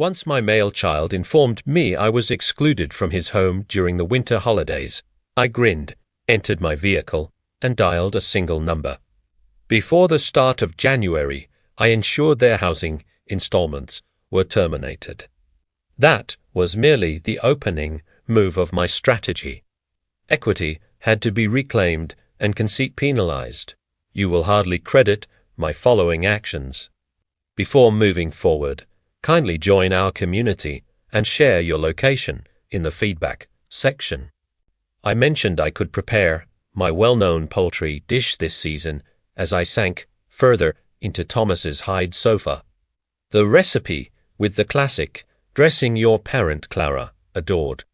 Once my male child informed me I was excluded from his home during the winter holidays. I grinned, entered my vehicle, and dialed a single number. Before the start of January, I ensured their housing installments were terminated. That was merely the opening move of my strategy. Equity had to be reclaimed and conceit penalized. You will hardly credit my following actions. Before moving forward, kindly join our community and share your location in the feedback section. I mentioned I could prepare my well-known poultry dish this season as I sank further into Thomas's hide sofa. The recipe with the classic dressing your parent Clara adored.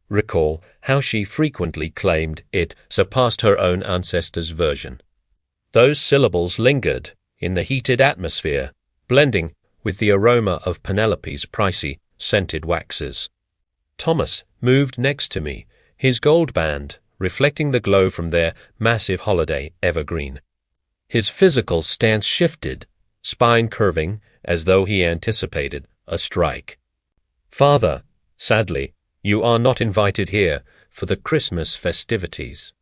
Recall how she frequently claimed it surpassed her own ancestors' version. Those syllables lingered in the heated atmosphere, blending with the aroma of Penelope's pricey, scented waxes. Thomas moved next to me, his gold band reflecting the glow from their massive holiday evergreen. His physical stance shifted, spine curving as though he anticipated a strike. "Father, sadly, you are not invited here for the Christmas festivities."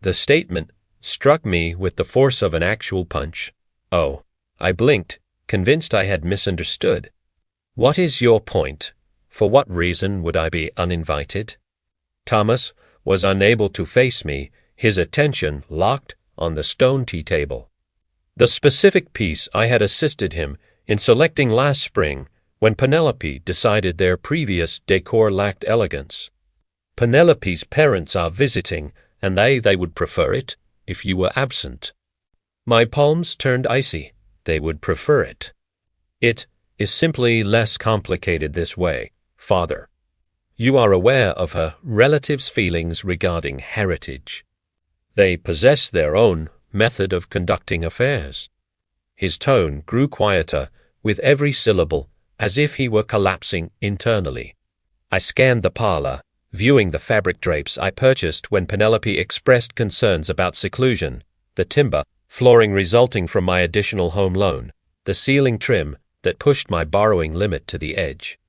The statement struck me with the force of an actual punch. Oh, I blinked, convinced I had misunderstood. "What is your point? For what reason would I be uninvited?" Thomas was unable to face me, his attention locked on the stone tea table. The specific piece I had assisted him in selecting last spring when Penelope decided their previous decor lacked elegance. Penelope's parents are visiting, and they would prefer it if you were absent. My palms turned icy. They would prefer it. It is simply less complicated this way, Father. You are aware of her relatives' feelings regarding heritage. They possess their own method of conducting affairs. His tone grew quieter with every syllable, as if he were collapsing internally. I scanned the parlor, viewing the fabric drapes I purchased when Penelope expressed concerns about seclusion, the timber flooring resulting from my additional home loan, the ceiling trim that pushed my borrowing limit to the edge.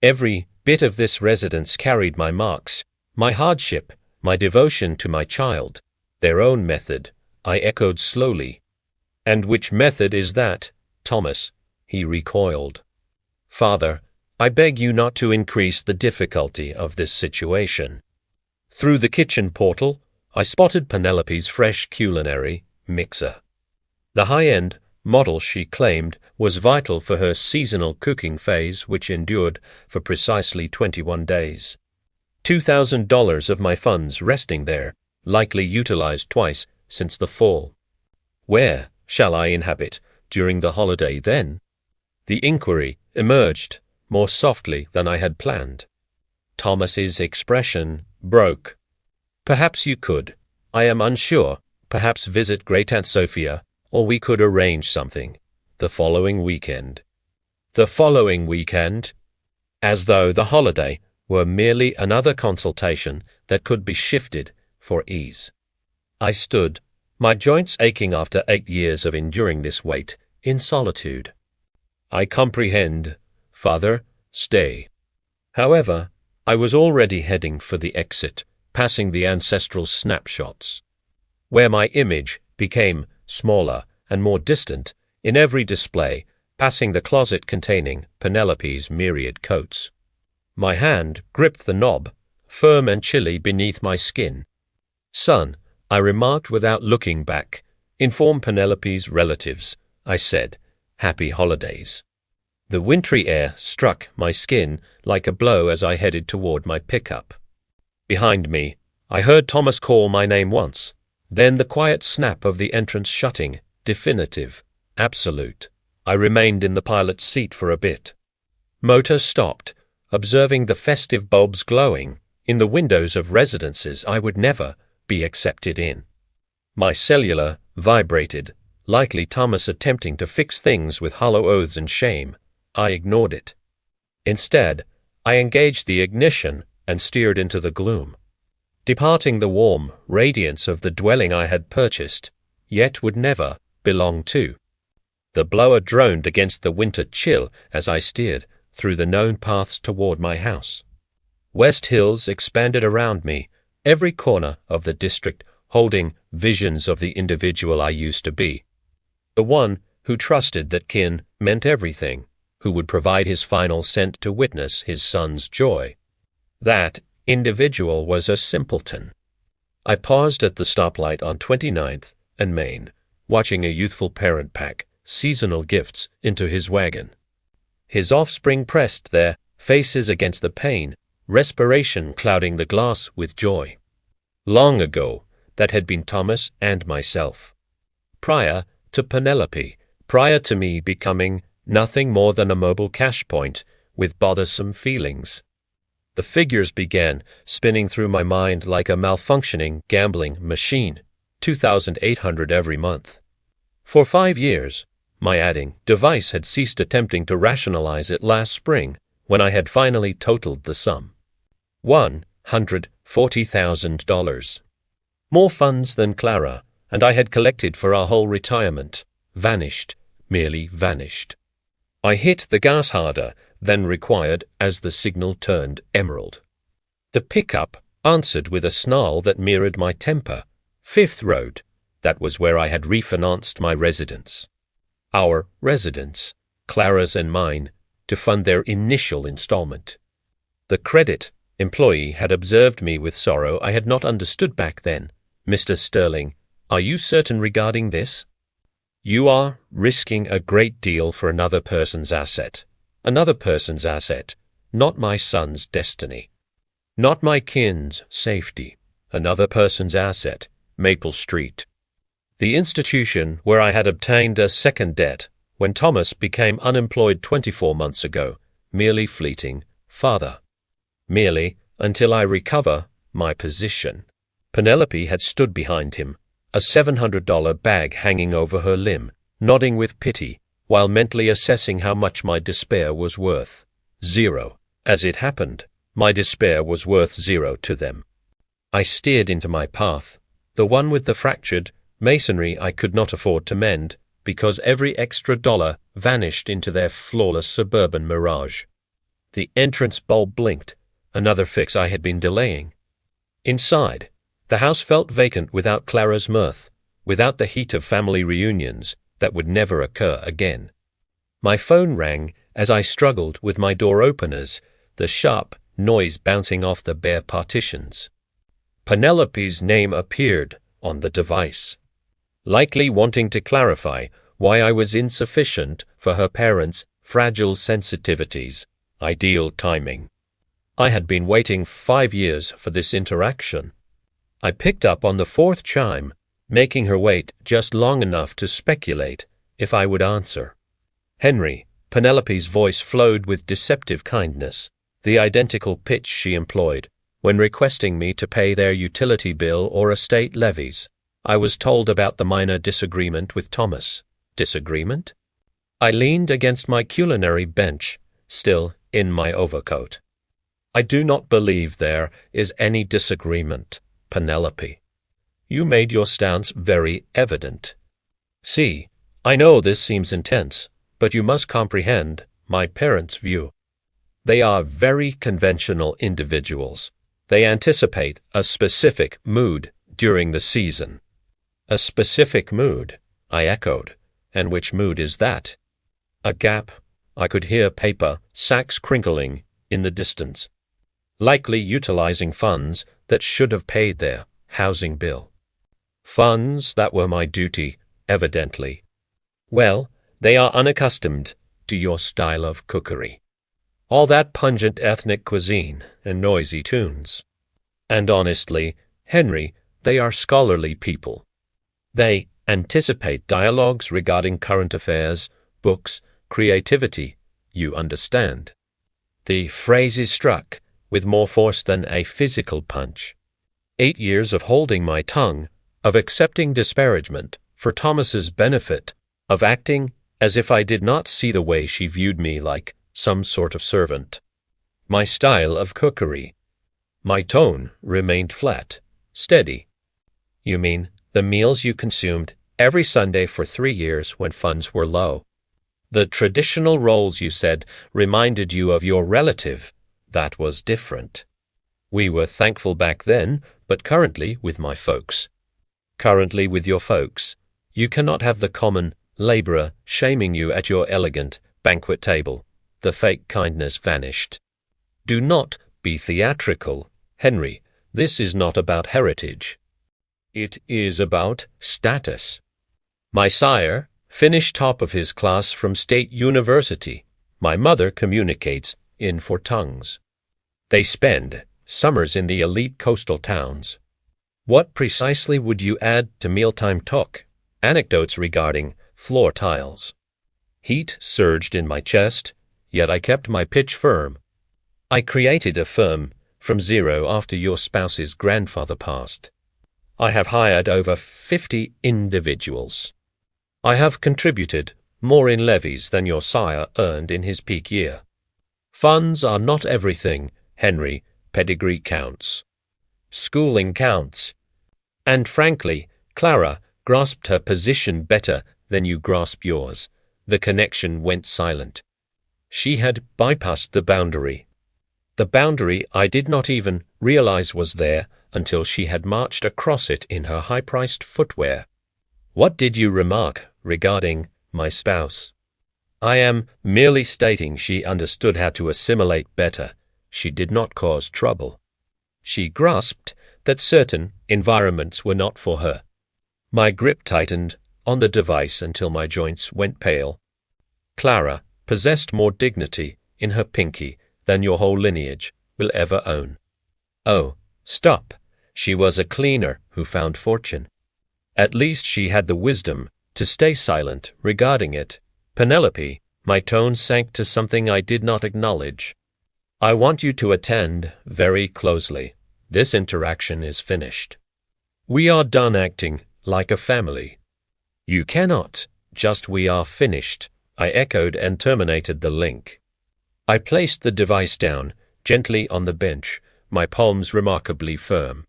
Every bit of this residence carried my marks, my hardship, my devotion to my child. Their own method, I echoed slowly. "And which method is that, Thomas?" He recoiled. "Father, I beg you not to increase the difficulty of this situation." Through the kitchen portal, I spotted Penelope's fresh culinary mixer. The high-end model she claimed was vital for her seasonal cooking phase, which endured for precisely 21 days. $2,000 of my funds resting there, likely utilized twice since the fall. Where shall I inhabit during the holiday then? The inquiry emerged more softly than I had planned. Thomas's expression broke. "Perhaps you could. I am unsure. Perhaps visit Great Aunt Sophia, or we could arrange something. The following weekend." The following weekend? As though the holiday were merely another consultation that could be shifted for ease. I stood, my joints aching after 8 years of enduring this weight in solitude. "I comprehend. Father, stay." However, I was already heading for the exit, passing the ancestral snapshots, where my image became smaller and more distant in every display, passing the closet containing Penelope's myriad coats. My hand gripped the knob, firm and chilly beneath my skin. "Son," I remarked without looking back, "inform Penelope's relatives," I said, "happy holidays." The wintry air struck my skin like a blow as I headed toward my pickup. Behind me, I heard Thomas call my name once, then the quiet snap of the entrance shutting, definitive, absolute. I remained in the pilot's seat for a bit. Motor stopped, observing the festive bulbs glowing in the windows of residences I would never be accepted in. My cellular vibrated, likely Thomas attempting to fix things with hollow oaths and shame. I ignored it. Instead, I engaged the ignition and steered into the gloom, departing the warm radiance of the dwelling I had purchased, yet would never belong to. The blower droned against the winter chill as I steered through the known paths toward my house. West Hills expanded around me, every corner of the district holding visions of the individual I used to be. The one who trusted that kin meant everything, who would provide his final cent to witness his son's joy. That individual was a simpleton. I paused at the stoplight on 29th and Main, watching a youthful parent pack seasonal gifts into his wagon. His offspring pressed their faces against the pane, respiration clouding the glass with joy. Long ago, that had been Thomas and myself. Prior to Penelope, prior to me becoming nothing more than a mobile cash point with bothersome feelings. The figures began spinning through my mind like a malfunctioning gambling machine, 2,800 every month. For 5 years, my adding device had ceased attempting to rationalize it last spring when I had finally totaled the sum. $140,000. More funds than Clara and I had collected for our whole retirement. Vanished, merely vanished. I hit the gas harder than required as the signal turned emerald. The pickup answered with a snarl that mirrored my temper. Fifth Road, that was where I had refinanced my residence. Our residence, Clara's and mine, to fund their initial installment. The credit employee had observed me with sorrow I had not understood back then. Mr. Sterling, are you certain regarding this? You are risking a great deal for another person's asset. Another person's asset, not my son's destiny. Not my kin's safety. Another person's asset, Maple Street. The institution where I had obtained a second debt when Thomas became unemployed 24 months ago, merely fleeting, father. Merely until I recover my position. Penelope had stood behind him, a $700 bag hanging over her limb, nodding with pity, while mentally assessing how much my despair was worth. 0. As it happened, my despair was worth 0 to them. I steered into my path, the one with the fractured masonry I could not afford to mend, because every extra dollar vanished into their flawless suburban mirage. The entrance bulb blinked, another fix I had been delaying. Inside, the house felt vacant without Clara's mirth, without the heat of family reunions that would never occur again. My phone rang as I struggled with my door openers, the sharp noise bouncing off the bare partitions. Penelope's name appeared on the device, likely wanting to clarify why I was insufficient for her parents' fragile sensitivities. Ideal timing. I had been waiting 5 years for this interaction. I picked up on the 4th chime, making her wait just long enough to speculate if I would answer. Henry, Penelope's voice flowed with deceptive kindness, the identical pitch she employed when requesting me to pay their utility bill or estate levies. I was told about the minor disagreement with Thomas. Disagreement? I leaned against my culinary bench, still in my overcoat. I do not believe there is any disagreement, Penelope. You made your stance very evident. See, I know this seems intense, but you must comprehend my parents' view. They are very conventional individuals. They anticipate a specific mood during the season. A specific mood, I echoed. And which mood is that? A gap. I could hear paper sacks crinkling in the distance. Likely utilizing funds that should have paid their housing bill. Funds that were my duty, evidently. Well, they are unaccustomed to your style of cookery. All that pungent ethnic cuisine and noisy tunes. And honestly, Henry, they are scholarly people. They anticipate dialogues regarding current affairs, books, creativity, you understand. The phrase is struck with more force than a physical punch. 8 years of holding my tongue, of accepting disparagement for Thomas's benefit, of acting as if I did not see the way she viewed me like some sort of servant. My style of cookery. My tone remained flat, steady. You mean the meals you consumed every Sunday for 3 years when funds were low. The traditional roles you said reminded you of your relative. That was different. We were thankful back then, but currently with my folks. Currently with your folks. You cannot have the common labourer shaming you at your elegant banquet table. The fake kindness vanished. Do not be theatrical, Henry. This is not about heritage. It is about status. My sire finished top of his class from State University. My mother communicates in 4 tongues. They spend summers in the elite coastal towns. What precisely would you add to mealtime talk? Anecdotes regarding floor tiles. Heat surged in my chest, yet I kept my pitch firm. I created a firm from zero after your spouse's grandfather passed. I have hired over 50 individuals. I have contributed more in levies than your sire earned in his peak year. Funds are not everything, Henry. Pedigree counts. Schooling counts. And frankly, Clara grasped her position better than you grasp yours. The connection went silent. She had bypassed the boundary. The boundary I did not even realize was there until she had marched across it in her high-priced footwear. What did you remark regarding my spouse? I am merely stating she understood how to assimilate better. She did not cause trouble. She grasped that certain environments were not for her. My grip tightened on the device until my joints went pale. Clara possessed more dignity in her pinky than your whole lineage will ever own. Oh, stop. She was a cleaner who found fortune. At least she had the wisdom to stay silent regarding it. Penelope, my tone sank to something I did not acknowledge. I want you to attend very closely. This interaction is finished. We are done acting like a family. You cannot. Just we are finished. I echoed and terminated the link. I placed the device down, gently on the bench, my palms remarkably firm.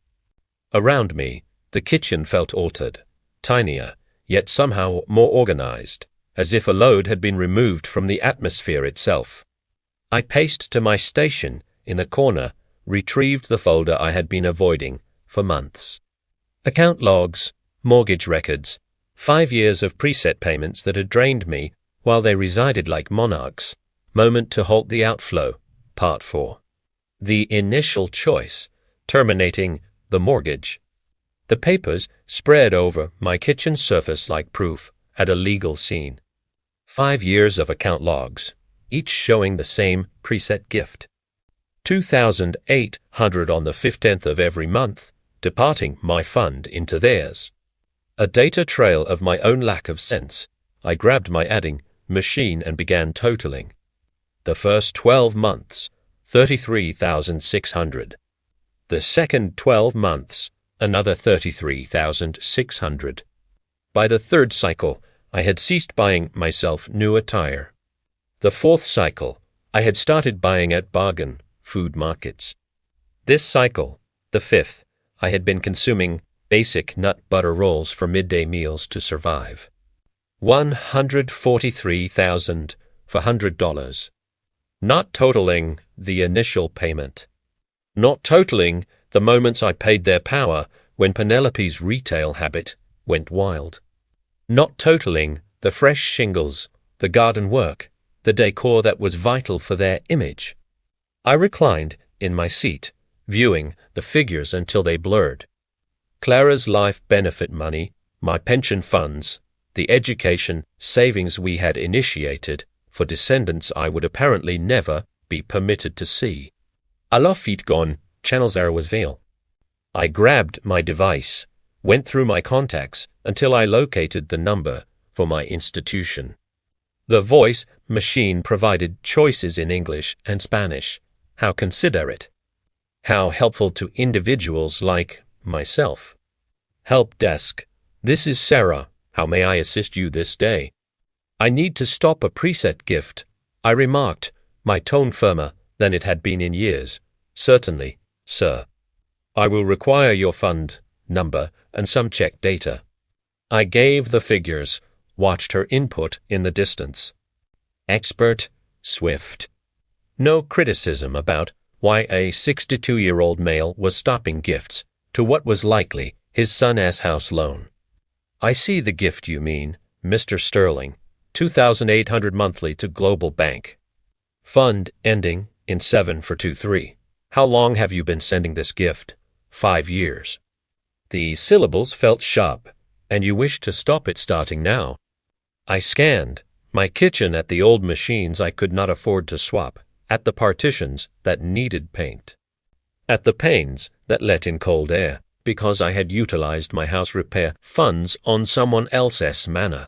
Around me, the kitchen felt altered, tinier, yet somehow more organized, as if a load had been removed from the atmosphere itself. I paced to my station in the corner, retrieved the folder I had been avoiding for months. Account logs, mortgage records, 5 years of preset payments that had drained me while they resided like monarchs. Moment to halt the outflow. Part 4. The initial choice, terminating the mortgage. The papers spread over my kitchen surface like proof at a legal scene. 5 years of account logs, each showing the same preset gift. $2,800 on the 15th of every month, departing my fund into theirs. A data trail of my own lack of sense. I grabbed my adding machine and began totaling. The first 12 months, $33,600. The second 12 months, another $33,600. By the third cycle, I had ceased buying myself new attire. The fourth cycle, I had started buying at bargain food markets. This cycle, the fifth, I had been consuming basic nut butter rolls for midday meals to survive. $143,000 for $100. Not totaling the initial payment. Not totaling the moments I paid their power when Penelope's retail habit went wild. Not totaling the fresh shingles, the garden work, the decor that was vital for their image. I reclined in my seat, viewing the figures until they blurred. Clara's life benefit money, my pension funds, the education savings we had initiated for descendants I would apparently never be permitted to see. Alors feet gone, channels error was veil. I grabbed my device, went through my contacts until I located the number for my institution. The voice machine provided choices in English and Spanish. How considerate. How helpful to individuals like myself. Help desk. This is Sarah. How may I assist you this day? I need to stop a preset gift, I remarked, my tone firmer than it had been in years. Certainly, sir. I will require your fund number and some check data. I gave the figures, watched her input in the distance. expert, swift. No criticism about why a 62-year-old male was stopping gifts to what was likely his son's house loan. I see the gift you mean, Mr. Sterling, 2,800 monthly to Global Bank. Fund ending in 7 for 2-3. How long have you been sending this gift? 5 years. The syllables felt sharp, and you wish to stop it starting now. I scanned my kitchen at the old machines I could not afford to swap, at the partitions that needed paint, at the panes that let in cold air, because I had utilized my house repair funds on someone else's manor.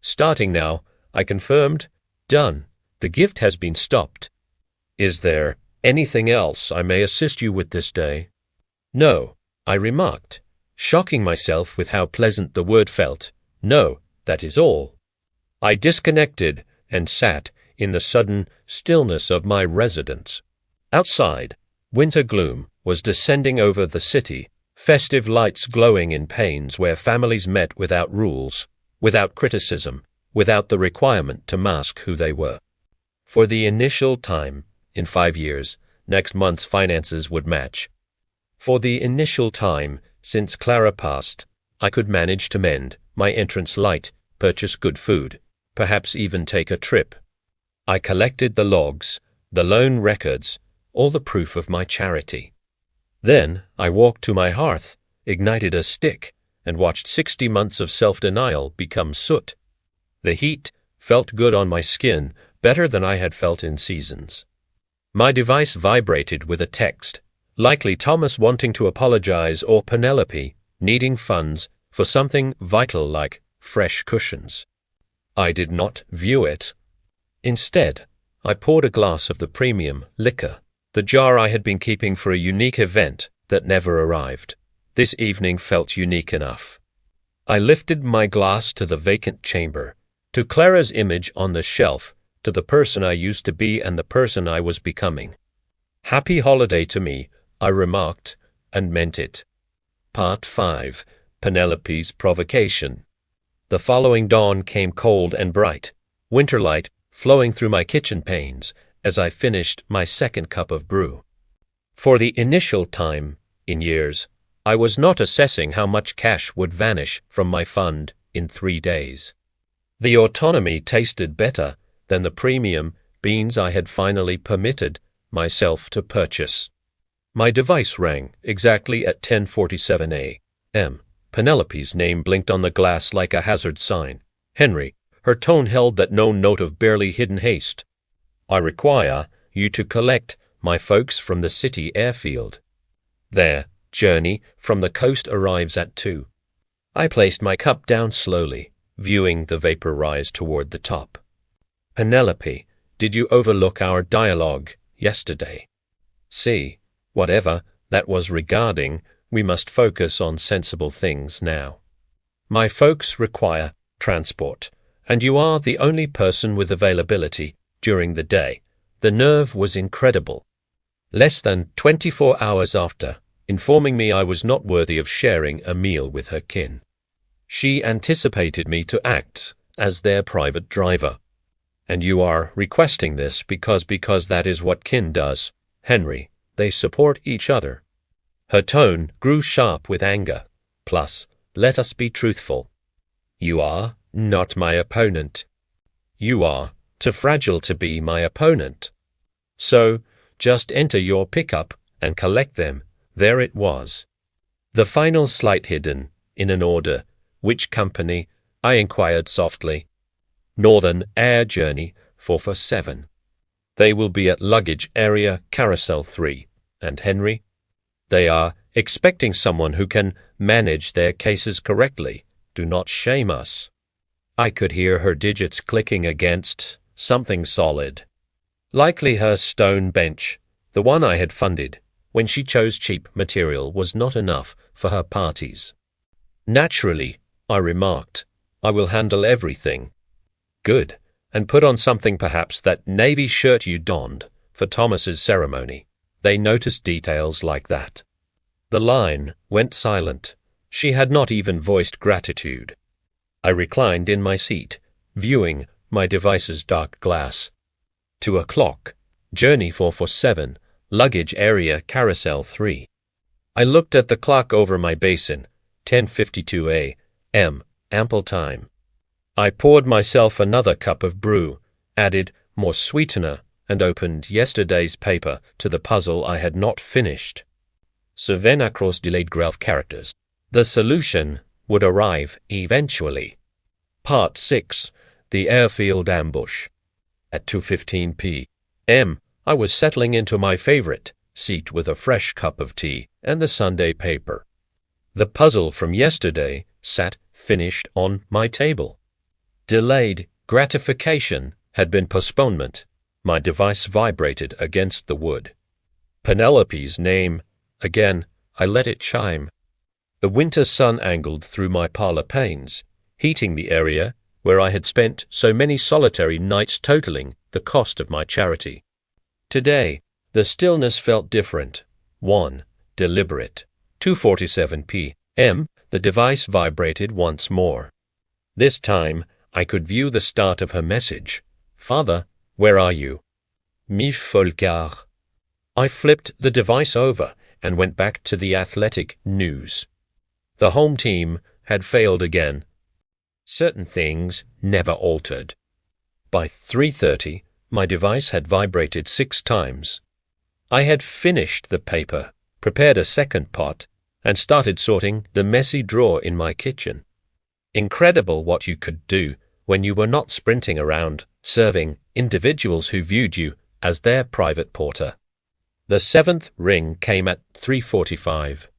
Starting now, I confirmed, done. The gift has been stopped. Is there anything else I may assist you with this day? No, I remarked, shocking myself with how pleasant the word felt. No, that is all. I disconnected and sat in the sudden stillness of my residence. Outside, winter gloom was descending over the city, festive lights glowing in panes where families met without rules, without criticism, without the requirement to mask who they were. For the initial time, in 5 years, next month's finances would match. For the initial time since Clara passed, I could manage to mend my entrance light, purchase good food, perhaps even take a trip. I collected the logs, the loan records, all the proof of my charity. Then I walked to my hearth, ignited a stick, and watched 60 months of self-denial become soot. The heat felt good on my skin, better than I had felt in seasons. My device vibrated with a text, likely Thomas wanting to apologize or Penelope needing funds for something vital like fresh cushions. I did not view it. Instead, I poured a glass of the premium liquor, the jar I had been keeping for a unique event that never arrived. This evening felt unique enough. I lifted my glass to the vacant chamber, to Clara's image on the shelf, to the person I used to be and the person I was becoming. Happy holiday to me, I remarked, and meant it. Part 5. Penelope's Provocation. The following dawn came cold and bright, winter light flowing through my kitchen panes as I finished my second cup of brew. For the initial time, in years, I was not assessing how much cash would vanish from my fund in 3 days. The autonomy tasted better than the premium beans I had finally permitted myself to purchase. My device rang exactly at 10:47 a.m. Penelope's name blinked on the glass like a hazard sign. Henry, her tone held that known note of barely hidden haste. I require you to collect my folks from the city airfield. Their journey from the coast arrives at 2. I placed my cup down slowly, viewing the vapor rise toward the top. Penelope, did you overlook our dialogue yesterday? See, whatever that was regarding, we must focus on sensible things now. My folks require transport, and you are the only person with availability during the day. The nerve was incredible. Less than 24 hours after, informing me I was not worthy of sharing a meal with her kin. She anticipated me to act as their private driver. And you are requesting this because that is what kin does. Henry, they support each other. Her tone grew sharp with anger. Plus, let us be truthful. You are not my opponent. You are too fragile to be my opponent. So, just enter your pickup and collect them. There it was. The final slight hidden in an order. Which company? I inquired softly. Northern Air Journey 447. They will be at luggage area carousel 3. And Henry? They are expecting someone who can manage their cases correctly. Do not shame us. I could hear her digits clicking against something solid. Likely her stone bench, the one I had funded when she chose cheap material, was not enough for her parties. Naturally, I remarked, I will handle everything. Good, and put on something perhaps that navy shirt you donned for Thomas's ceremony. They noticed details like that. The line went silent. She had not even voiced gratitude. I reclined in my seat, viewing my device's dark glass. 2 o'clock. Journey 447. Luggage area carousel 3. I looked at the clock over my basin. 10:52 a.m. Ample time. I poured myself another cup of brew, added more sweetener, and opened yesterday's paper to the puzzle I had not finished. 7 across delayed graph characters. The solution would arrive eventually. Part 6. The Airfield Ambush. At 2:15 p.m., I was settling into my favorite seat with a fresh cup of tea and the Sunday paper. The puzzle from yesterday sat finished on my table. Delayed gratification had been postponement. My device vibrated against the wood. Penelope's name. Again, I let it chime. The winter sun angled through my parlor panes, heating the area where I had spent so many solitary nights, totaling the cost of my charity. Today, the stillness felt different. 1. Deliberate. 2:47 p.m. The device vibrated once more. This time, I could view the start of her message. Father, where are you? Mi Folcar. I flipped the device over and went back to the athletic news. The home team had failed again. Certain things never altered. By 3:30, my device had vibrated 6 times. I had finished the paper, prepared a second pot, and started sorting the messy drawer in my kitchen. Incredible what you could do when you were not sprinting around, serving individuals who viewed you as their private porter. The 7th ring came at 3:45.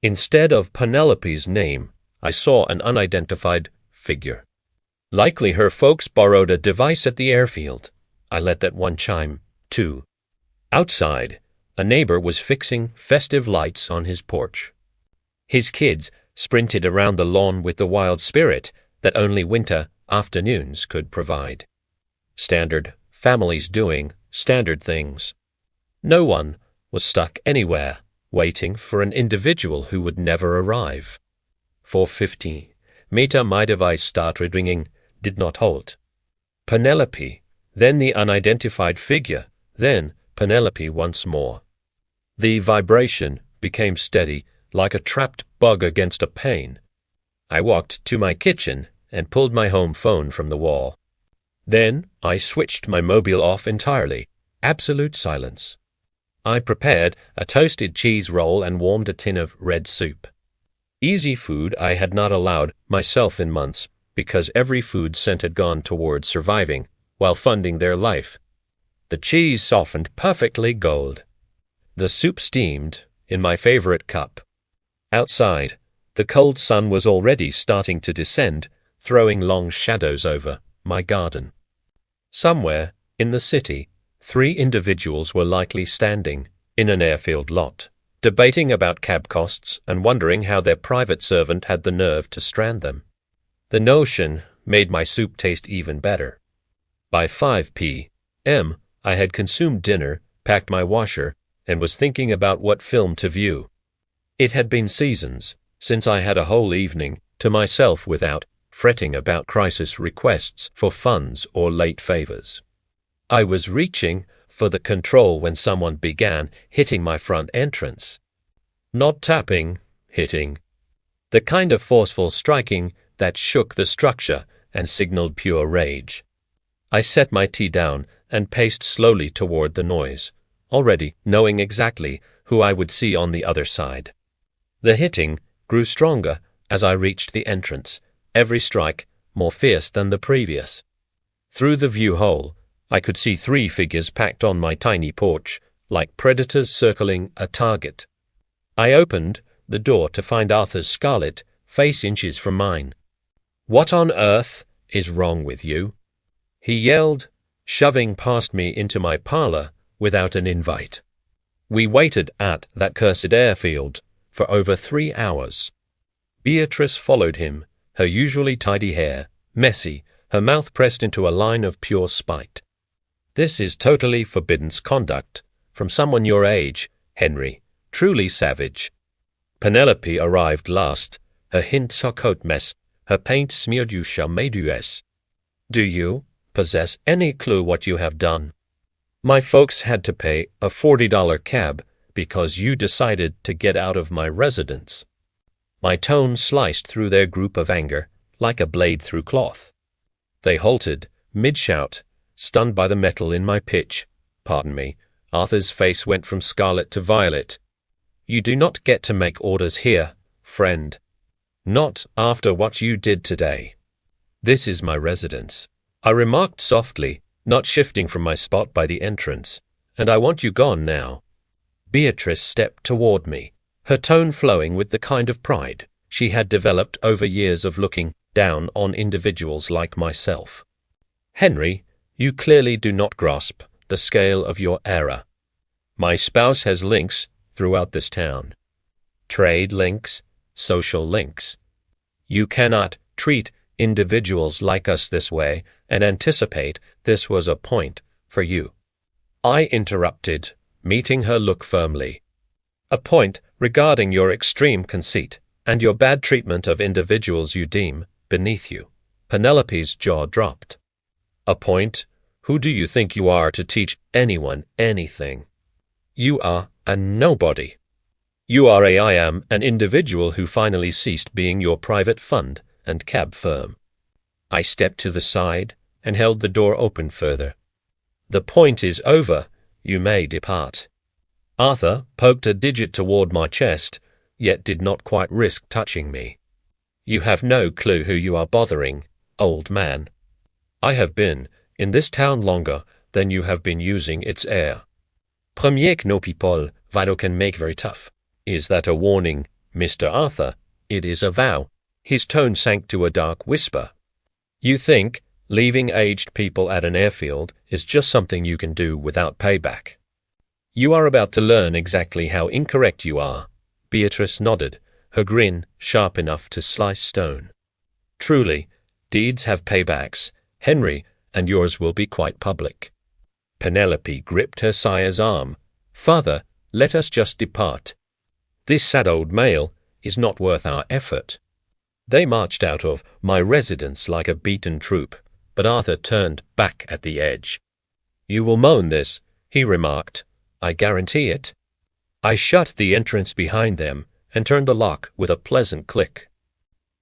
Instead of Penelope's name, I saw an unidentified figure. Likely her folks borrowed a device at the airfield. I let that one chime, too. Outside, a neighbor was fixing festive lights on his porch. His kids sprinted around the lawn with the wild spirit that only winter afternoons could provide. Standard families doing standard things. No one was stuck anywhere, waiting for an individual who would never arrive. 4:50. Meter my device started ringing, did not halt. Penelope, then the unidentified figure, then Penelope once more. The vibration became steady, like a trapped bug against a pane. I walked to my kitchen and pulled my home phone from the wall. Then I switched my mobile off entirely. Absolute silence. I prepared a toasted cheese roll and warmed a tin of red soup. Easy food I had not allowed myself in months, because every food scent had gone towards surviving while funding their life. The cheese softened perfectly gold. The soup steamed in my favorite cup. Outside, the cold sun was already starting to descend, throwing long shadows over my garden. Somewhere in the city, 3 individuals were likely standing in an airfield lot, debating about cab costs and wondering how their private servant had the nerve to strand them. The notion made my soup taste even better. By 5 p.m., I had consumed dinner, packed my washer, and was thinking about what film to view. It had been seasons since I had a whole evening to myself without fretting about crisis requests for funds or late favors. I was reaching for the control when someone began hitting my front entrance. Not tapping, hitting. The kind of forceful striking that shook the structure and signaled pure rage. I set my tea down and paced slowly toward the noise, already knowing exactly who I would see on the other side. The hitting grew stronger as I reached the entrance, every strike more fierce than the previous. Through the view hole, I could see 3 figures packed on my tiny porch, like predators circling a target. I opened the door to find Arthur's Scarlet face inches from mine. "What on earth is wrong with you?" he yelled, shoving past me into my parlor without an invite. We waited at that cursed airfield for over 3 hours. Beatrice followed him, her usually tidy hair messy, her mouth pressed into a line of pure spite. "This is totally forbidden conduct from someone your age, Henry, truly savage." Penelope arrived last, her coat mess, her paint smeared. "You shall may do es." "Do you?" possess any clue what you have done. My folks had to pay a $40 cab because you decided to get out of my residence. My tone sliced through their group of anger like a blade through cloth. They halted, mid-shout, stunned by the metal in my pitch. Pardon me. Arthur's face went from scarlet to violet. You do not get to make orders here, friend. Not after what you did today. This is my residence, I remarked softly, not shifting from my spot by the entrance, and I want you gone now. Beatrice stepped toward me, her tone flowing with the kind of pride she had developed over years of looking down on individuals like myself. Henry, you clearly do not grasp the scale of your error. My spouse has links throughout this town. Trade links, social links. You cannot treat individuals like us this way and anticipate this was a point for you. I interrupted, meeting her look firmly. A point regarding your extreme conceit and your bad treatment of individuals you deem beneath you. Penelope's jaw dropped. A point? Who do you think you are to teach anyone anything? You are a nobody. I am an individual who finally ceased being your private fund and cab firm. I stepped to the side and held the door open further. The point is over. You may depart. Arthur poked a digit toward my chest, yet did not quite risk touching me. You have no clue who you are bothering, old man. I have been in this town longer than you have been using its air. Premier que nos people vado can make very tough. Is that a warning, Mr. Arthur? It is a vow. His tone sank to a dark whisper. You think leaving aged people at an airfield is just something you can do without payback. You are about to learn exactly how incorrect you are. Beatrice nodded, her grin sharp enough to slice stone. Truly, deeds have paybacks, Henry, and yours will be quite public. Penelope gripped her sire's arm. Father, let us just depart. This sad old male is not worth our effort. They marched out of my residence like a beaten troop, but Arthur turned back at the edge. You will moan this, he remarked. I guarantee it. I shut the entrance behind them and turned the lock with a pleasant click.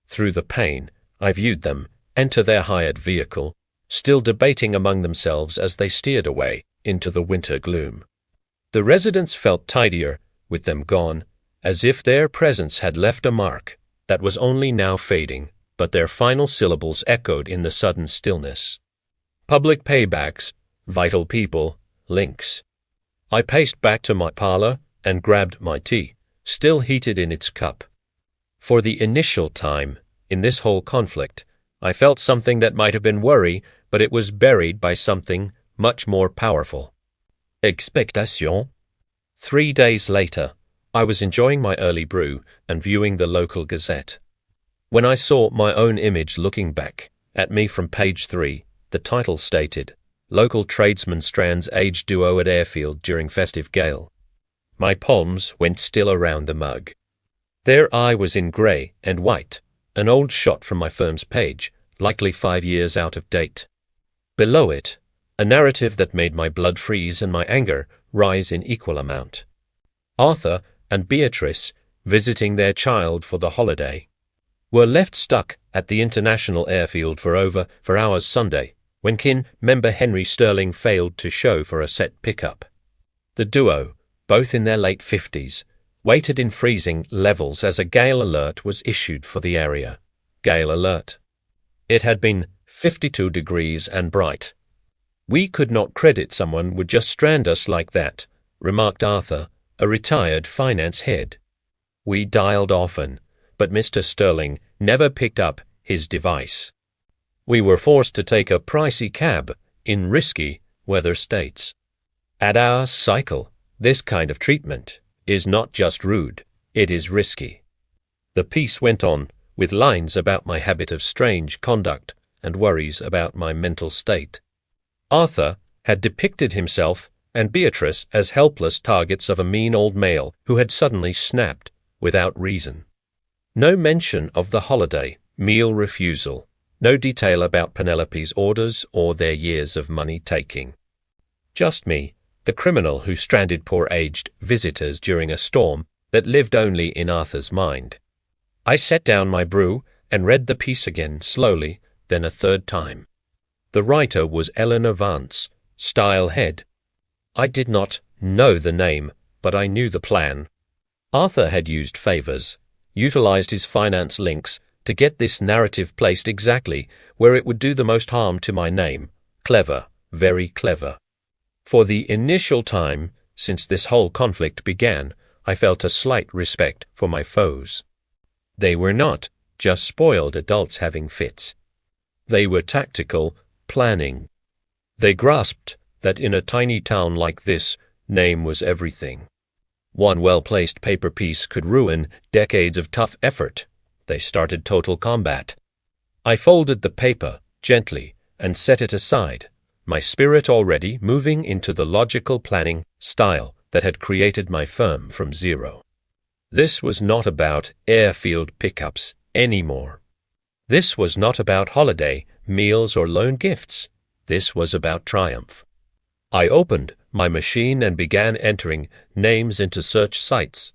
Through the pane, I viewed them enter their hired vehicle, still debating among themselves as they steered away into the winter gloom. The residence felt tidier with them gone, as if their presence had left a mark that was only now fading, but their final syllables echoed in the sudden stillness. Public paybacks, vital people, links. I paced back to my parlor and grabbed my tea, still heated in its cup. For the initial time in this whole conflict, I felt something that might have been worry, but it was buried by something much more powerful. Expectation. 3 days later, I was enjoying my early brew and viewing the local gazette. When I saw my own image looking back at me from page 3, the title stated, Local tradesman strands age duo at airfield during festive gale. My palms went still around the mug. There I was in grey and white, an old shot from my firm's page, likely 5 years out of date. Below it, a narrative that made my blood freeze and my anger rise in equal amount. Arthur and Beatrice, visiting their child for the holiday, were left stuck at the International Airfield for hours Sunday, when kin member Henry Sterling failed to show for a set pickup. The duo, both in their late 50s, waited in freezing levels as a gale alert was issued for the area. Gale alert. It had been 52 degrees and bright. We could not credit someone would just strand us like that, remarked Arthur, a retired finance head. We dialed often, but Mr. Sterling never picked up his device. We were forced to take a pricey cab in risky weather states. At our cycle, this kind of treatment is not just rude, it is risky. The piece went on with lines about my habit of strange conduct and worries about my mental state. Arthur had depicted himself and Beatrice as helpless targets of a mean old male who had suddenly snapped without reason. No mention of the holiday, meal refusal, No detail about Penelope's orders or their years of money-taking. Just me, the criminal who stranded poor aged visitors during a storm that lived only in Arthur's mind. I set down my brew and read the piece again slowly, then a third time. The writer was Eleanor Vance, style head. I did not know the name, but I knew the plan. Arthur had used favors, utilized his finance links to get this narrative placed exactly where it would do the most harm to my name. Clever, very clever. For the initial time since this whole conflict began, I felt a slight respect for my foes. They were not just spoiled adults having fits. They were tactical, planning. They grasped that in a tiny town like this, name was everything. One well-placed paper piece could ruin decades of tough effort. They started total combat. I folded the paper gently and set it aside, my spirit already moving into the logical planning style that had created my firm from zero. This was not about airfield pickups anymore. This was not about holiday, meals, or loan gifts. This was about triumph. I opened my machine and began entering names into search sites.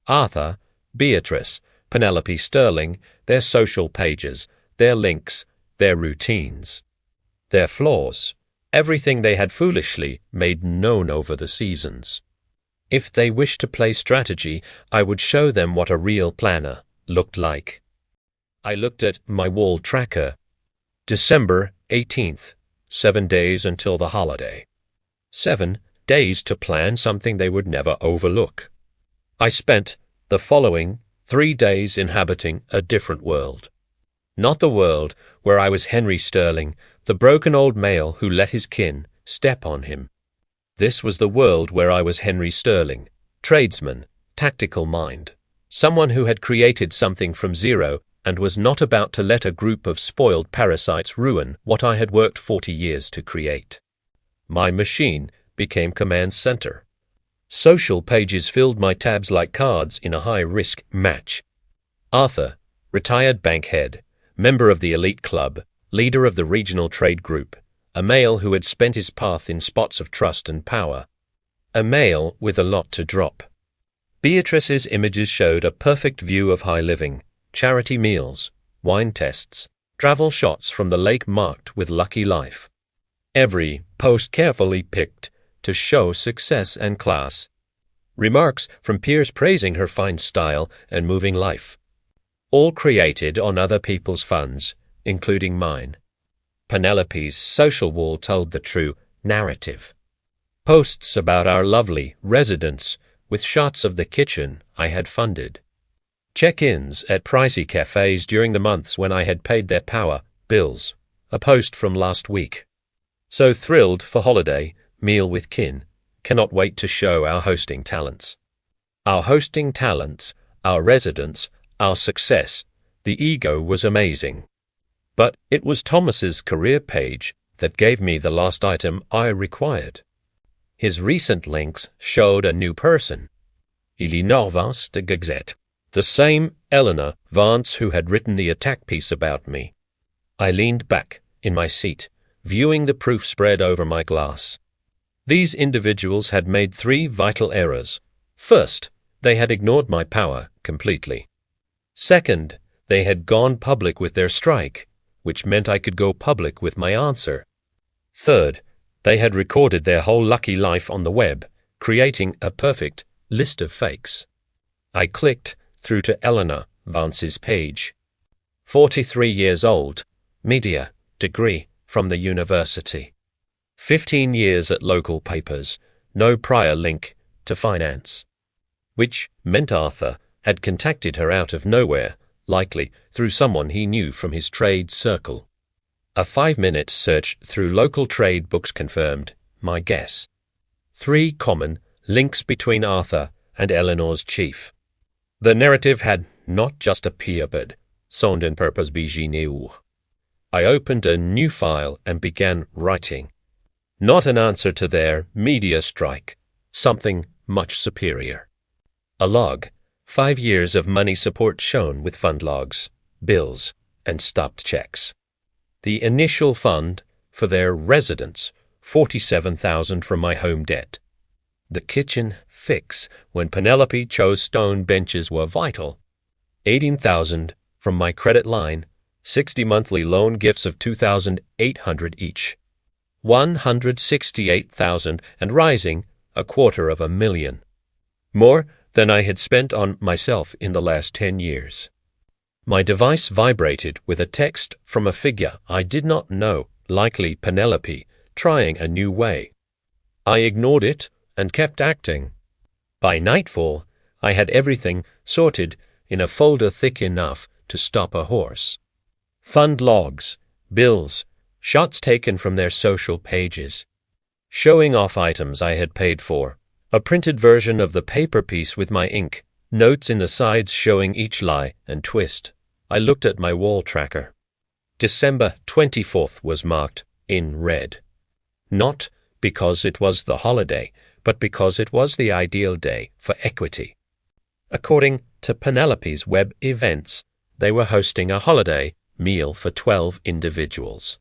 Arthur, Beatrice, Penelope Sterling, their social pages, their links, their routines, their flaws, everything they had foolishly made known over the seasons. If they wished to play strategy, I would show them what a real planner looked like. I looked at my wall tracker. December 18th, 7 days until the holiday. 7 days to plan something they would never overlook. I spent the following 3 days inhabiting a different world. Not the world where I was Henry Sterling, the broken old male who let his kin step on him. This was the world where I was Henry Sterling, tradesman, tactical mind, someone who had created something from zero and was not about to let a group of spoiled parasites ruin what I had worked 40 years to create. My machine became command center. Social pages filled my tabs like cards in a high-risk match. Arthur, retired bank head, member of the elite club, leader of the regional trade group, a male who had spent his path in spots of trust and power, a male with a lot to drop. Beatrice's images showed a perfect view of high living, charity meals, wine tests, travel shots from the lake marked with lucky life. Every post carefully picked to show success and class. Remarks from peers praising her fine style and moving life. All created on other people's funds, including mine. Penelope's social wall told the true narrative. Posts about our lovely residence with shots of the kitchen I had funded. Check-ins at pricey cafes during the months when I had paid their power bills. A post from last week. So thrilled for holiday, meal with kin, cannot wait to show our hosting talents. Our hosting talents, our residence, our success, the ego was amazing. But it was Thomas's career page that gave me the last item I required. His recent links showed a new person. Eleanor Vance de Gazette, the same Eleanor Vance who had written the attack piece about me. I leaned back in my seat, viewing the proof spread over my glass. These individuals had made 3 vital errors. First, they had ignored my power completely. Second, they had gone public with their strike, which meant I could go public with my answer. Third, they had recorded their whole lucky life on the web, creating a perfect list of fakes. I clicked through to Eleanor Vance's page. 43 years old, media, degree from the university. 15 years at local papers, no prior link to finance. Which meant Arthur had contacted her out of nowhere, likely through someone he knew from his trade circle. A 5-minute search through local trade books confirmed my guess. 3 common links between Arthur and Eleanor's chief. The narrative had not just appeared, son d'un purpose bigéneur. I opened a new file and began writing. Not an answer to their media strike, something much superior. A log, 5 years of money support shown with fund logs, bills, and stopped checks. the initial fund for their residence, 47,000 from my home debt. The kitchen fix when Penelope chose stone benches were vital. 18,000 from my credit line, 60 monthly loan gifts of 2,800 each. 168,000 and rising, $250,000. More than I had spent on myself in the last 10 years. My device vibrated with a text from a figure I did not know, likely Penelope, trying a new way. I ignored it and kept acting. By nightfall, I had everything sorted in a folder thick enough to stop a horse. Fund logs, bills, shots taken from their social pages, showing off items I had paid for, a printed version of the paper piece with my ink, notes in the sides showing each lie and twist. I looked at my wall tracker. December 24th was marked in red. Not because it was the holiday, but because it was the ideal day for equity. According to Penelope's web events, they were hosting a holiday meal for 12 individuals.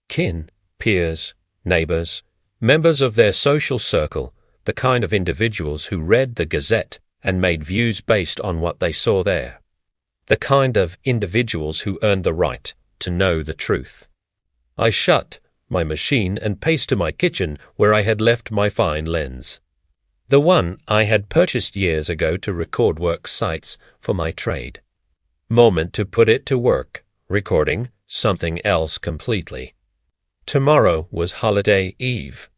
Kin, peers, neighbors, members of their social circle, the kind of individuals who read the Gazette and made views based on what they saw there. The kind of individuals who earned the right to know the truth. I shut my machine and paced to my kitchen where I had left my fine lens. The one I had purchased years ago to record work sites for my trade. Moment to put it to work, recording something else completely. Tomorrow was holiday eve.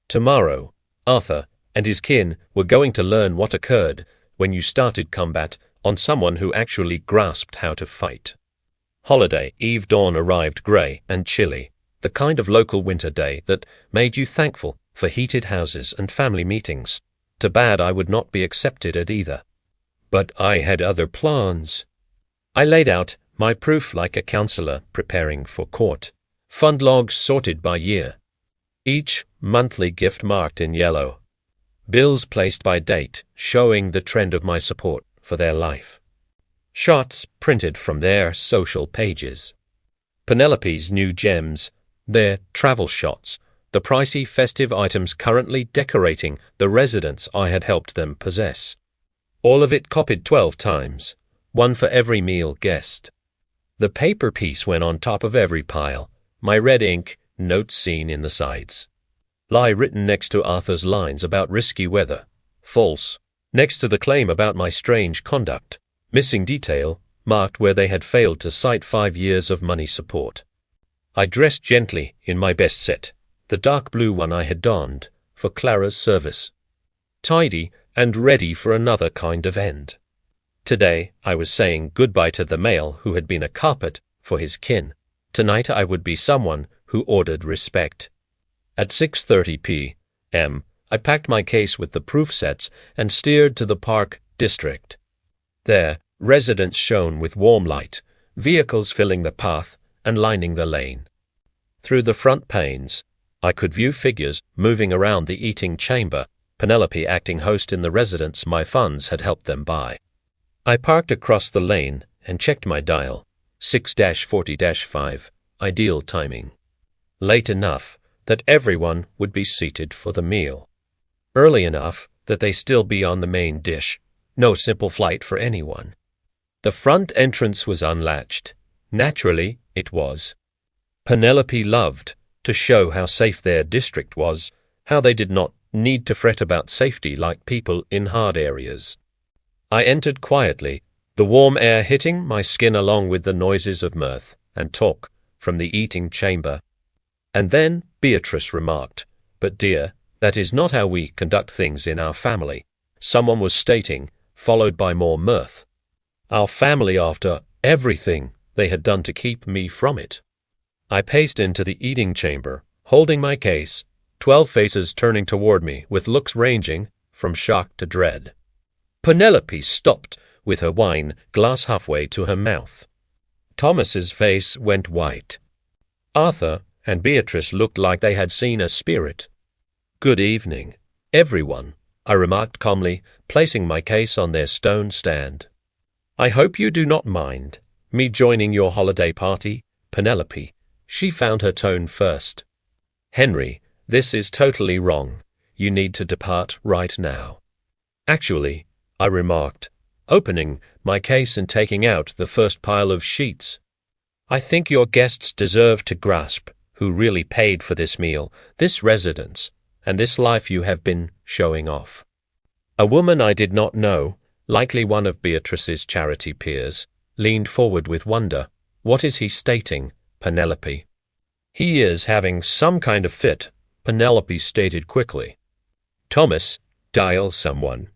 Tomorrow, Arthur and his kin were going to learn what occurred when you started combat on someone who actually grasped how to fight. Holiday eve dawn arrived grey and chilly, the kind of local winter day that made you thankful for heated houses and family meetings. Too bad I would not be accepted at either. But I had other plans. I laid out my proof like a counselor preparing for court. Fund logs sorted by year. Each monthly gift marked in yellow. Bills placed by date showing the trend of my support for their life. Shots printed from their social pages. Penelope's new gems, their travel shots, the pricey festive items currently decorating the residence I had helped them possess. All of it copied 12 times, one for every meal guest. The paper piece went on top of every pile, my red ink, notes seen in the sides. Lie written next to Arthur's lines about risky weather. False, next to the claim about my strange conduct. Missing detail, marked where they had failed to cite 5 years of money support. I dressed gently in my best set, the dark blue one I had donned for Clara's service. Tidy and ready for another kind of end. Today I was saying goodbye to the male who had been a carpet for his kin. Tonight I would be someone who ordered respect. At 6:30 p.m., I packed my case with the proof sets and steered to the Park District. There, residents shone with warm light, vehicles filling the path and lining the lane. Through the front panes, I could view figures moving around the eating chamber, Penelope acting host in the residence my funds had helped them buy. I parked across the lane and checked my dial, 6-40-5, ideal timing. Late enough that everyone would be seated for the meal. Early enough that they still be on the main dish, no simple flight for anyone. The front entrance was unlatched. Naturally, it was. Penelope loved to show how safe their district was, how they did not need to fret about safety like people in hard areas. I entered quietly, the warm air hitting my skin along with the noises of mirth and talk from the eating chamber. And then Beatrice remarked, "But dear, that is not how we conduct things in our family," someone was stating, followed by more mirth. Our family after everything they had done to keep me from it. I paced into the eating chamber, holding my case, 12 faces turning toward me with looks ranging from shock to dread. Penelope stopped with her wine glass halfway to her mouth. Thomas's face went white. Arthur and Beatrice looked like they had seen a spirit. "Good evening, everyone," I remarked calmly, placing my case on their stone stand. "I hope you do not mind me joining your holiday party, Penelope, She found her tone first. Henry, this is totally wrong. You need to depart right now. Actually, I remarked, opening my case and taking out the first pile of sheets. I think your guests deserve to grasp who really paid for this meal, this residence, and this life you have been showing off. A woman I did not know, likely one of Beatrice's charity peers, leaned forward with wonder. What is he stating, Penelope? He is having some kind of fit, Penelope stated quickly. Thomas, dial someone.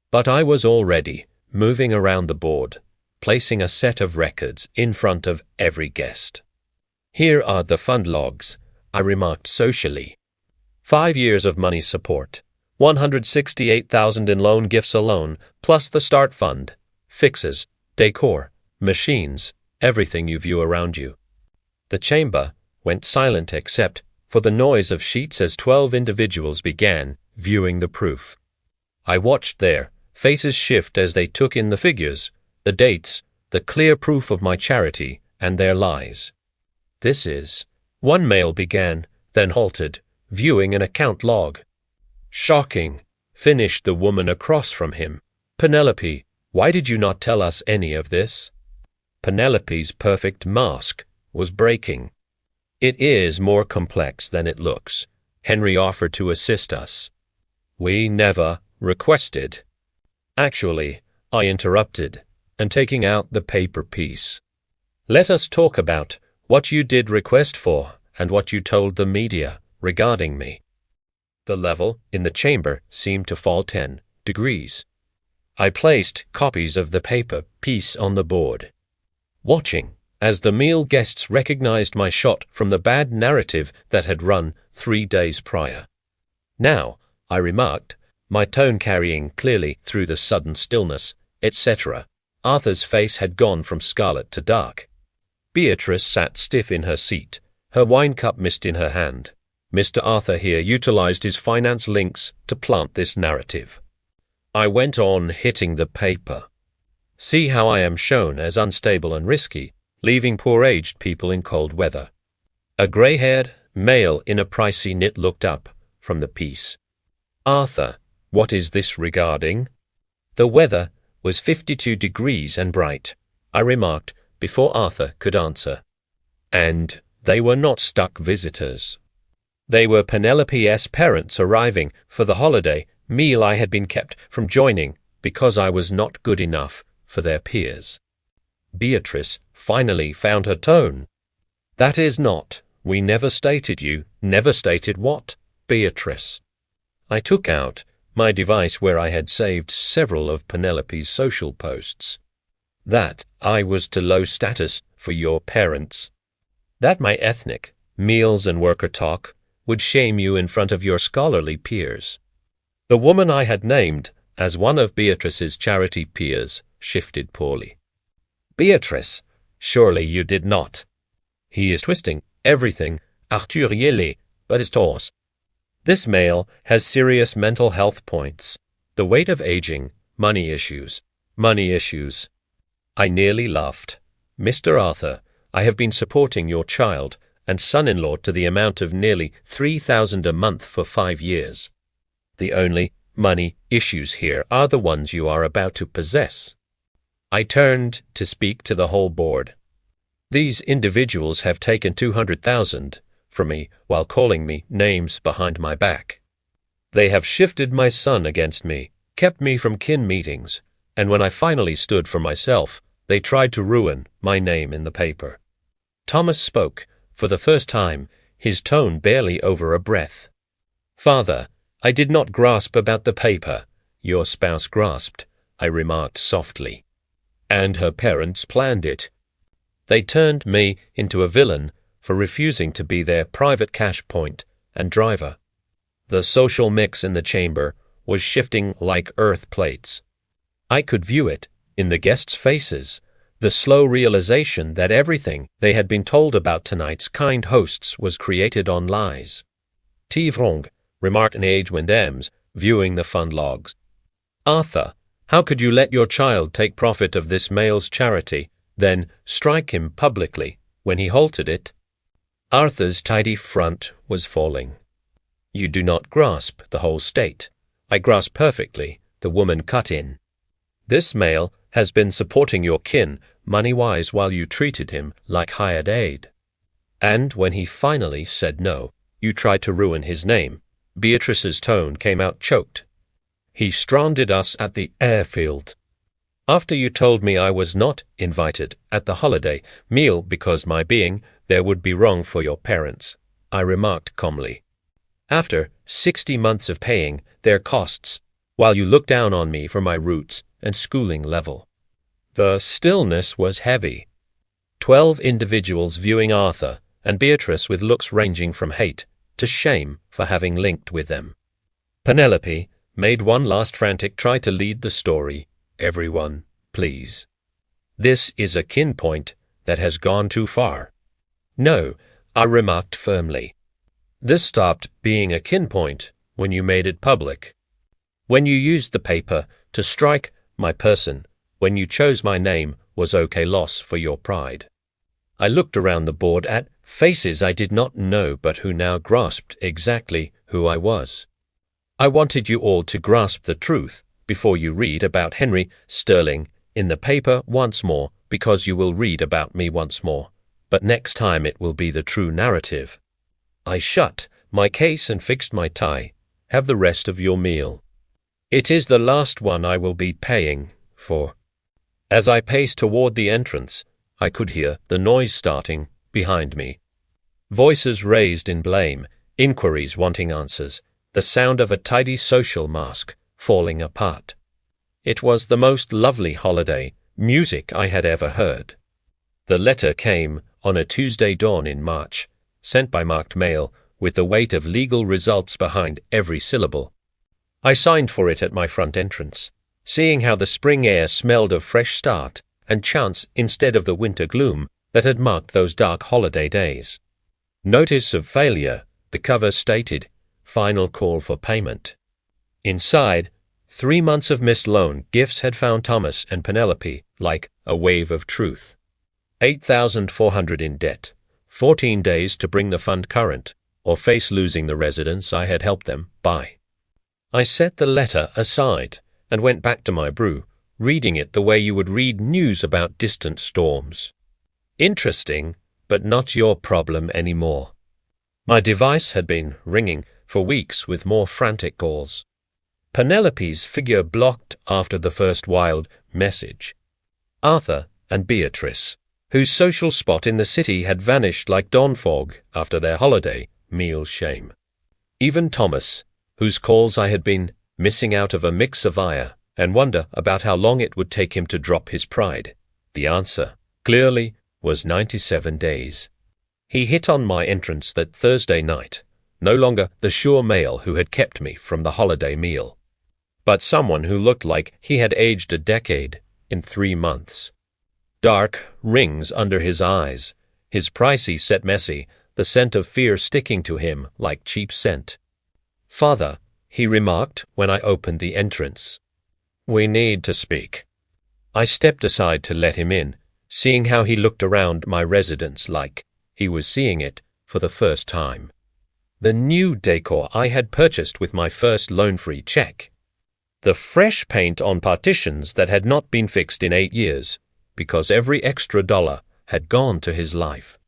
But I was already moving around the board, placing a set of records in front of every guest. Here are the fund logs, I remarked socially. 5 years of money support, 168,000 in loan gifts alone, plus the start fund, fixes, decor, machines, everything you view around you. The chamber went silent except for the noise of sheets as 12 individuals began viewing the proof. I watched their faces shift as they took in the figures, the dates, the clear proof of my charity, and their lies. This is, one male began, then halted, viewing an account log. Shocking, finished the woman across from him. Penelope, why did you not tell us any of this? Penelope's perfect mask was breaking. It is more complex than it looks. Henry offered to assist us. We never requested. Actually, I interrupted, and taking out the paper piece. Let us talk about what you did request for and what you told the media regarding me. The level in the chamber seemed to fall 10 degrees. I placed copies of the paper piece on the board, watching as the meal guests recognized my shot from the bad narrative that had run 3 days prior. Now, I remarked, my tone carrying clearly through the sudden stillness, etc. Arthur's face had gone from scarlet to dark. Beatrice sat stiff in her seat, her wine cup mist in her hand. Mr. Arthur here utilized his finance links to plant this narrative. I went on hitting the paper. See how I am shown as unstable and risky, leaving poor aged people in cold weather. A grey-haired male in a pricey knit looked up from the piece. Arthur, what is this regarding? The weather was 52 degrees and bright, I remarked before Arthur could answer. And they were not stuck visitors. They were Penelope's parents arriving for the holiday meal I had been kept from joining because I was not good enough for their peers. Beatrice finally found her tone. That is not, we never stated you, never stated what, Beatrice. I took out my device where I had saved several of Penelope's social posts. That I was too low status for your parents. That my ethnic, meals and worker talk would shame you in front of your scholarly peers. The woman I had named as one of Beatrice's charity peers shifted poorly. Beatrice, surely you did not. He is twisting everything, Arthur Yele, but his toes. This male has serious mental health points. The weight of aging, money issues. I nearly laughed. Mr. Arthur, I have been supporting your child and son-in-law to the amount of nearly 3,000 a month for 5 years. The only money issues here are the ones you are about to possess. I turned to speak to the whole board. These individuals have taken 200,000 from me while calling me names behind my back. They have shifted my son against me, kept me from kin meetings, and when I finally stood for myself, they tried to ruin my name in the paper. Thomas spoke, for the first time, his tone barely over a breath. Father, I did not grasp about the paper. Your spouse grasped, I remarked softly. And her parents planned it. They turned me into a villain for refusing to be their private cash point and driver. The social mix in the chamber was shifting like earth plates. I could view it in the guests' faces, the slow realization that everything they had been told about tonight's kind hosts was created on lies. Tivrong, remarked Age Windems, viewing the fund logs. Arthur, how could you let your child take profit of this male's charity, then strike him publicly when he halted it? Arthur's tidy front was falling. You do not grasp the whole state. I grasp perfectly, the woman cut in. This male has been supporting your kin money-wise while you treated him like hired aid. And when he finally said no, you tried to ruin his name. Beatrice's tone came out choked. He stranded us at the airfield. After you told me I was not invited at the holiday meal because my being there would be wrong for your parents, I remarked calmly. After 60 months of paying their costs, while you looked down on me for my roots and schooling level. The stillness was heavy. 12 individuals viewing Arthur and Beatrice with looks ranging from hate to shame for having linked with them. Penelope made one last frantic try to lead the story. Everyone, please. This is a kin point that has gone too far. No, I remarked firmly. This stopped being a kin point when you made it public. When you used the paper to strike my person, when you chose my name was okay loss for your pride. I looked around the board at faces I did not know but who now grasped exactly who I was. I wanted you all to grasp the truth before you read about Henry Sterling in the paper once more, because you will read about me once more, but next time it will be the true narrative. I shut my case and fixed my tie. Have the rest of your meal. It is the last one I will be paying for. As I paced toward the entrance, I could hear the noise starting behind me. Voices raised in blame, inquiries wanting answers, the sound of a tidy social mask falling apart. It was the most lovely holiday music I had ever heard. The letter came on a Tuesday dawn in March, sent by marked mail with the weight of legal results behind every syllable. I signed for it at my front entrance, seeing how the spring air smelled of fresh start and chance instead of the winter gloom that had marked those dark holiday days. Notice of failure, the cover stated, final call for payment. Inside, 3 months of missed loan gifts had found Thomas and Penelope like a wave of truth. $8,400 in debt, 14 days to bring the fund current, or face losing the residence I had helped them buy. I set the letter aside and went back to my brew, reading it the way you would read news about distant storms. Interesting, but not your problem anymore. My device had been ringing for weeks with more frantic calls. Penelope's figure blocked after the first wild message. Arthur and Beatrice, whose social spot in the city had vanished like dawn fog after their holiday meal shame. Even Thomas, whose calls I had been missing out of a mix of ire and wonder about how long it would take him to drop his pride. The answer, clearly, was 97 days. He hit on my entrance that Thursday night, no longer the sure male who had kept me from the holiday meal, but someone who looked like he had aged a decade in 3 months. Dark rings under his eyes, his pricey set messy, the scent of fear sticking to him like cheap scent. "Father," he remarked when I opened the entrance. "We need to speak." I stepped aside to let him in, seeing how he looked around my residence like he was seeing it for the first time. The new decor I had purchased with my first loan-free check. The fresh paint on partitions that had not been fixed in 8 years, because every extra dollar had gone to his life.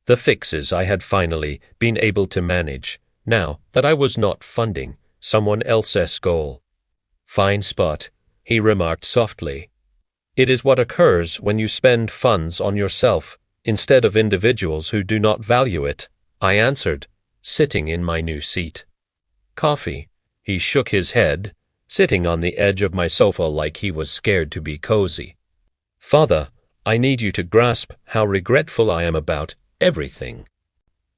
The fixes I had finally been able to manage, now that I was not funding someone else's goal. "Fine spot," he remarked softly. "It is what occurs when you spend funds on yourself instead of individuals who do not value it," I answered, sitting in my new seat. "Coffee." He shook his head, sitting on the edge of my sofa like he was scared to be cozy. "Father, I need you to grasp how regretful I am about everything.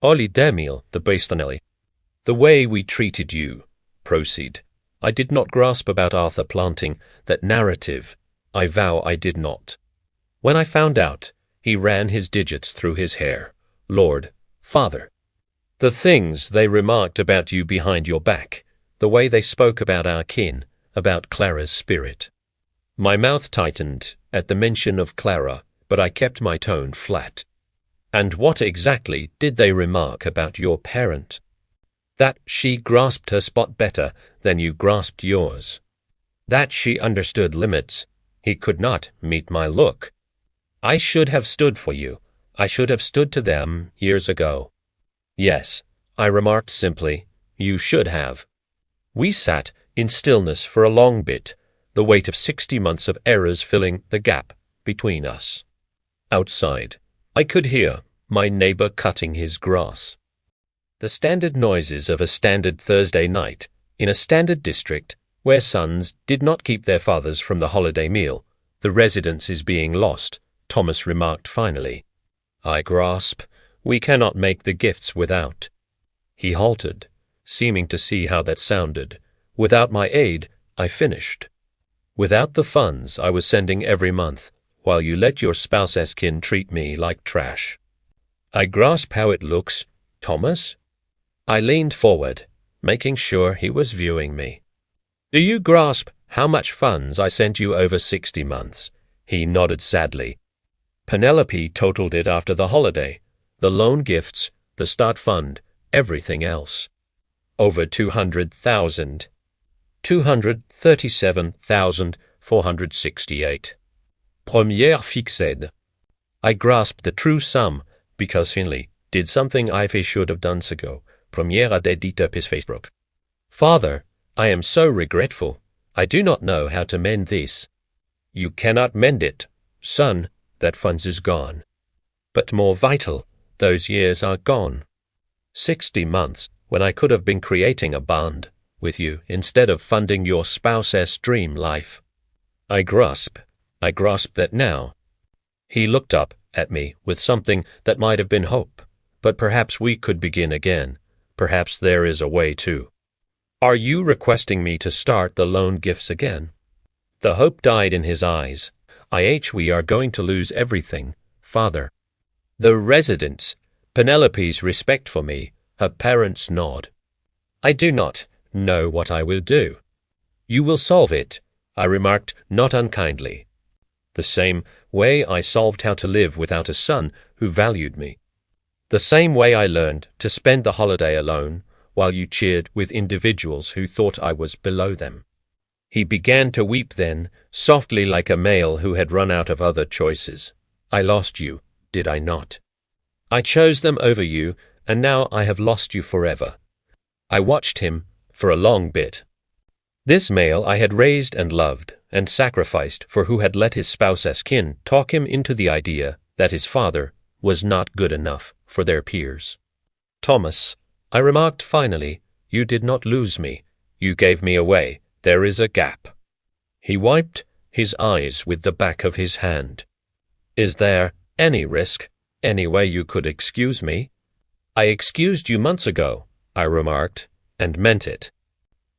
Oli demil the bestanelli. The way we treated you. Proceed. I did not grasp about Arthur planting that narrative. I vow I did not. When I found out, he ran his digits through his hair. Lord, Father. The things they remarked about you behind your back, the way they spoke about our kin, about Clara's spirit. My mouth tightened at the mention of Clara, but I kept my tone flat. And what exactly did they remark about your parent? That she grasped her spot better than you grasped yours. That she understood limits. He could not meet my look. I should have stood for you. I should have stood to them years ago. Yes, I remarked simply, you should have. We sat in stillness for a long bit, the weight of 60 months of errors filling the gap between us. Outside, I could hear my neighbor cutting his grass. The standard noises of a standard Thursday night in a standard district where sons did not keep their fathers from the holiday meal. The residence is being lost, Thomas remarked finally. I grasp. We cannot make the gifts without. He halted, seeming to see how that sounded. Without my aid, I finished. Without the funds I was sending every month, while you let your spouse's kin treat me like trash. I grasp how it looks, Thomas. I leaned forward, making sure he was viewing me. Do you grasp how much funds I sent you over 60 months? He nodded sadly. Penelope totaled it after the holiday, the loan gifts, the start fund, everything else. Over 200,000. 237,468. Première fixed. I grasped the true sum because Finley did something I should have done ago. Première dedita pis Facebook. Father, I am so regretful. I do not know how to mend this. You cannot mend it. Son, that funds is gone. But more vital, those years are gone. 60 months when I could have been creating a bond with you instead of funding your spouse's dream life. I grasp that now. He looked up at me with something that might have been hope, but perhaps we could begin again. Perhaps there is a way too. Are you requesting me to start the loan gifts again? The hope died in his eyes. We are going to lose everything, Father. The residence, Penelope's respect for me, her parents' nod. I do not know what I will do. You will solve it, I remarked not unkindly. The same way I solved how to live without a son who valued me. The same way I learned to spend the holiday alone while you cheered with individuals who thought I was below them. He began to weep then, softly like a male who had run out of other choices. I lost you, did I not? I chose them over you, and now I have lost you forever. I watched him for a long bit. This male I had raised and loved and sacrificed for who had let his spouse's kin talk him into the idea that his father was not good enough for their peers. Thomas, I remarked finally, you did not lose me. You gave me away. There is a gap. He wiped his eyes with the back of his hand. Is there any risk, any way you could excuse me? I excused you months ago, I remarked, and meant it.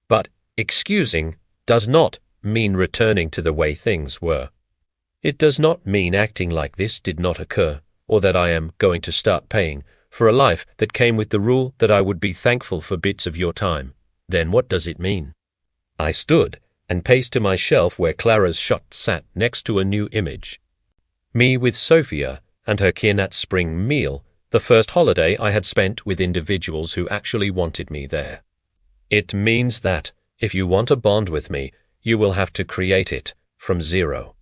But excusing does not mean returning to the way things were. It does not mean acting like this did not occur, or that I am going to start paying for a life that came with the rule that I would be thankful for bits of your time. Then what does it mean? I stood and paced to my shelf where Clara's shot sat next to a new image. Me with Sophia and her kin at spring meal, the first holiday I had spent with individuals who actually wanted me there. It means that, if you want a bond with me, you will have to create it from zero.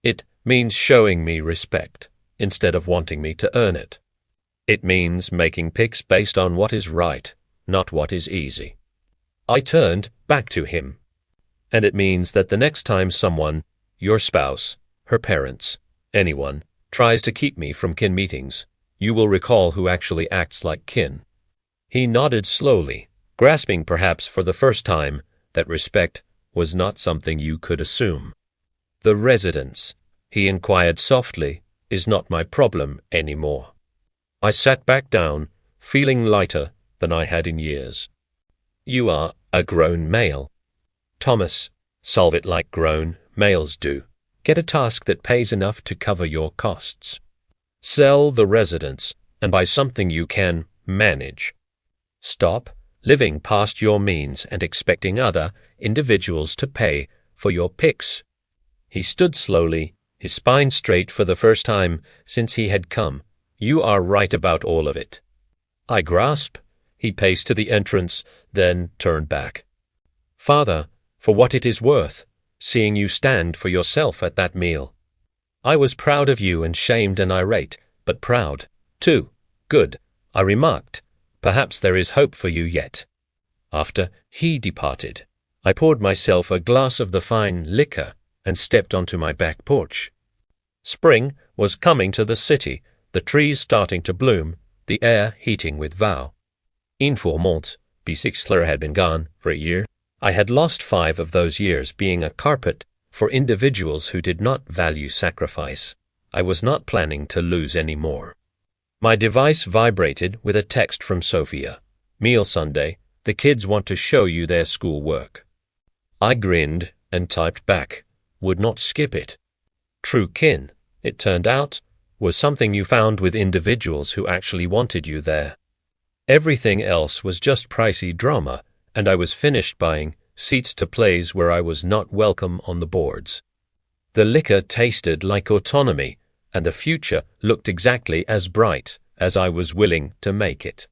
It means showing me respect instead of wanting me to earn it. It means making picks based on what is right, not what is easy. I turned back to him. And it means that the next time someone, your spouse, her parents, anyone, tries to keep me from kin meetings, you will recall who actually acts like kin. He nodded slowly, grasping perhaps for the first time that respect was not something you could assume. The residence, he inquired softly, is not my problem anymore. I sat back down, feeling lighter than I had in years. You are a grown male. Thomas, solve it like grown males do. Get a task that pays enough to cover your costs. Sell the residence and buy something you can manage. Stop living past your means and expecting other individuals to pay for your picks. He stood slowly, his spine straight for the first time since he had come, You are right about all of it. I grasp. He paced to the entrance, then turned back. Father, for what it is worth, seeing you stand for yourself at that meal. I was proud of you and shamed and irate, but proud, too. Good, I remarked. Perhaps there is hope for you yet. After he departed, I poured myself a glass of the fine liquor and stepped onto my back porch. Spring was coming to the city, the trees starting to bloom, the air heating with vow. In 4 months, Bisixler had been gone for a year. I had lost 5 of those years being a carpet for individuals who did not value sacrifice. I was not planning to lose any more. My device vibrated with a text from Sophia. Meal Sunday, the kids want to show you their school work. I grinned and typed back, would not skip it. True kin, it turned out, was something you found with individuals who actually wanted you there. Everything else was just pricey drama, and I was finished buying seats to plays where I was not welcome on the boards. The liquor tasted like autonomy, and the future looked exactly as bright as I was willing to make it.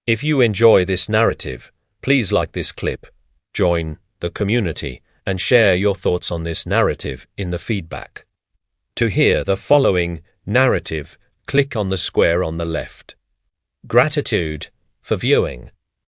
If you enjoy this narrative, please like this clip, join the community, and share your thoughts on this narrative in the feedback. To hear the following narrative, click on the square on the left. Gratitude for viewing.